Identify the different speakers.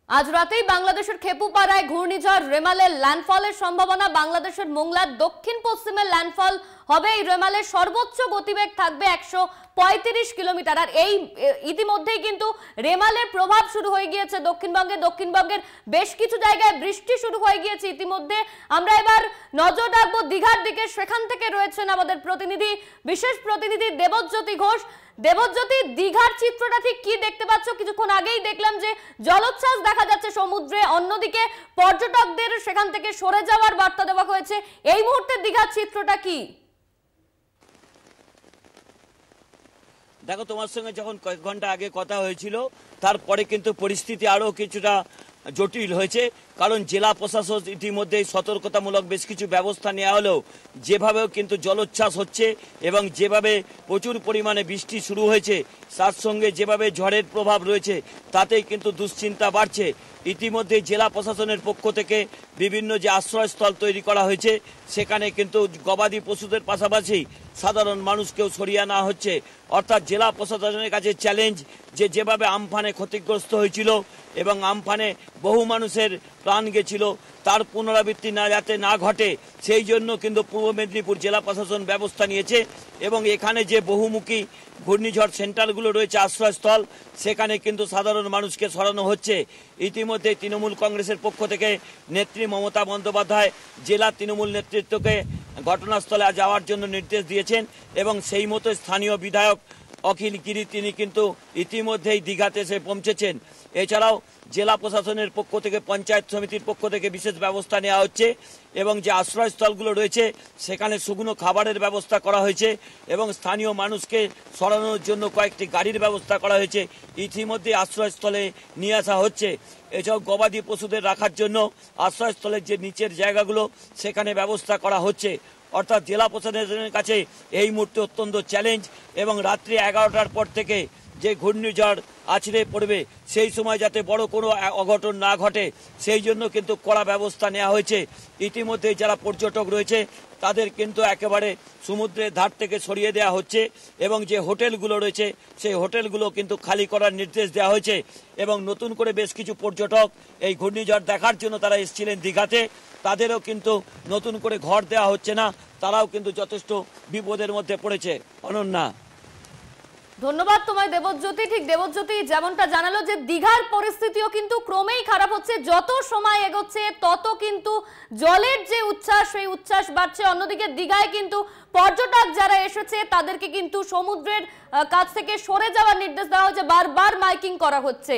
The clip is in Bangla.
Speaker 1: আজ রাতেই বাংলাদেশের খেপুপাড়ায় ঘূর্ণিঝড় রেমালের ল্যান্ডফলের সম্ভাবনা। বাংলাদেশের মোংলার দক্ষিণ পশ্চিমে ল্যান্ডফল হবে। এই রেমালের সর্বোচ্চ গতিবেগ থাকবে 135 কিলোমিটার। আর এই ইতিমধ্যেই কিন্তু রেমালের প্রভাব শুরু হয়ে গিয়েছে দক্ষিণবঙ্গের বেশ কিছু জায়গায় বৃষ্টি শুরু হয়ে গিয়েছে ইতিমধ্যে। আমরা এবার নজর রাখবো দীঘার দিকে। সেখান থেকে রয়েছেন আমাদের প্রতিনিধি, বিশেষ প্রতিনিধি দেবজ্যোতি ঘোষ। দেবজ্যোতি, দীঘার চিত্রটা ঠিক কি দেখতে পাচ্ছ? কিছুক্ষণ আগেই দেখলাম যে জলোচ্ছ্বাস দেখা যাচ্ছে সমুদ্রে, অন্যদিকে পর্যটকদের সেখান থেকে সরে যাওয়ার বার্তা দেওয়া হয়েছে। এই মুহূর্তে দীঘার চিত্রটা কি?
Speaker 2: দেখো, তোমার সঙ্গে যখন কয়েক ঘন্টা আগে কথা হয়েছিল তারপরে কিন্তু পরিস্থিতি আরো কিছুটা জটিল হয়েছে, কারণ জেলা প্রশাসন ইতিমধ্যেই সতর্কতামূলক বেশ কিছু ব্যবস্থা নেওয়া হলেও যেভাবেও কিন্তু জলোচ্ছ্বাস হচ্ছে এবং যেভাবে প্রচুর পরিমাণে বৃষ্টি শুরু হয়েছে তার সঙ্গে যেভাবে ঝড়ের প্রভাব রয়েছে তাতেই কিন্তু দুশ্চিন্তা বাড়ছে। ইতিমধ্যে জেলা প্রশাসনের পক্ষ থেকে বিভিন্ন যে আশ্রয়স্থল তৈরি করা হয়েছে সেখানে কিন্তু গবাদি পশুদের পাশাপাশি সাধারণ মানুষকেও সরিয়ে নেওয়া হচ্ছে। অর্থাৎ জেলা প্রশাসনের কাছে চ্যালেঞ্জ যে যেভাবে আমফানে ক্ষতিগ্রস্ত হয়েছিল এবং আমফানে বহু মানুষের প্রাণ গেছিল তার পুনরাবৃত্তি যাতে না ঘটে সেই জন্য কিন্তু পূর্ব মেদিনীপুর জেলা প্রশাসন ব্যবস্থা নিয়েছে এবং এখানে যে বহুমুখী ঘূর্ণিঝড় সেন্টারগুলো রয়েছে আশ্রয়স্থল সেখানে কিন্তু সাধারণ মানুষকে সরানো হচ্ছে। ইতিমধ্যে তৃণমূল কংগ্রেসের পক্ষ থেকে নেত্রী মমতা বন্দ্যোপাধ্যায় জেলা তৃণমূল নেতৃত্বকে ঘটনাস্থলে যাওয়ার জন্য নির্দেশ দিয়েছেন এবং সেই মতো স্থানীয় বিধায়ক অখিল গিরি তিনি কিন্তু ইতিমধ্যেই দীঘাতে এসে পৌঁছেছেন। এছাড়াও জেলা প্রশাসনের পক্ষ থেকে পঞ্চায়েত সমিতির পক্ষ থেকে বিশেষ ব্যবস্থা নেওয়া হচ্ছে এবং যে আশ্রয়স্থলগুলো রয়েছে সেখানে শুকনো খাবারের ব্যবস্থা করা হয়েছে এবং স্থানীয় মানুষকে সরানোর জন্য কয়েকটি গাড়ির ব্যবস্থা করা হয়েছে। ইতিমধ্যে আশ্রয়স্থলে নিয়ে আসা হচ্ছে। এছাড়াও গবাদি পশুদের রাখার জন্য আশ্রয়স্থলের যে নিচের জায়গাগুলো সেখানে ব্যবস্থা করা হচ্ছে। অর্থাৎ জেলা প্রশাসনের কাছে এই মুহূর্তে অত্যন্ত চ্যালেঞ্জ এবং রাত্রি 11টার পর থেকে যে ঘূর্ণিঝড় আছড়ে পড়বে সেই সময় যাতে বড় কোনো অঘটন না ঘটে সেই জন্য কিন্তু কড়া ব্যবস্থা নেওয়া হয়েছে। ইতিমধ্যে যারা পর্যটক রয়েছে তাদের কিন্তু একেবারে সমুদ্রের ধার থেকে সরিয়ে দেওয়া হচ্ছে এবং যে হোটেলগুলো রয়েছে সেই হোটেলগুলো কিন্তু খালি করার নির্দেশ দেওয়া হয়েছে এবং নতুন করে বেশ কিছু পর্যটক এই ঘূর্ণিঝড় দেখার জন্য তারা এসেছিলেন দীঘাতে, তাদেরও কিন্তু নতুন করে ঘর দেওয়া হচ্ছে না, তারাও কিন্তু যথেষ্ট বিপদের মধ্যে পড়েছে। অনন্যা,
Speaker 1: ধন্যবাদ তোমায় দেবজ্যোতি। ঠিক দেবজ্যোতি যেমনটা জানালো যে দীঘার পরিস্থিতিও কিন্তু ক্রমেই খারাপ হচ্ছে, যত সময় এগোচ্ছে তত কিন্তু জলের যে উচ্ছ্বাস সেই উচ্ছ্বাস বাড়ছে। অন্যদিকে দীঘায় কিন্তু পর্যটক যারা এসেছে তাদেরকে কিন্তু সমুদ্রের কাছ থেকে সরে যাওয়ার নির্দেশ দেওয়া হয়েছে, বারবার মাইকিং করা হচ্ছে।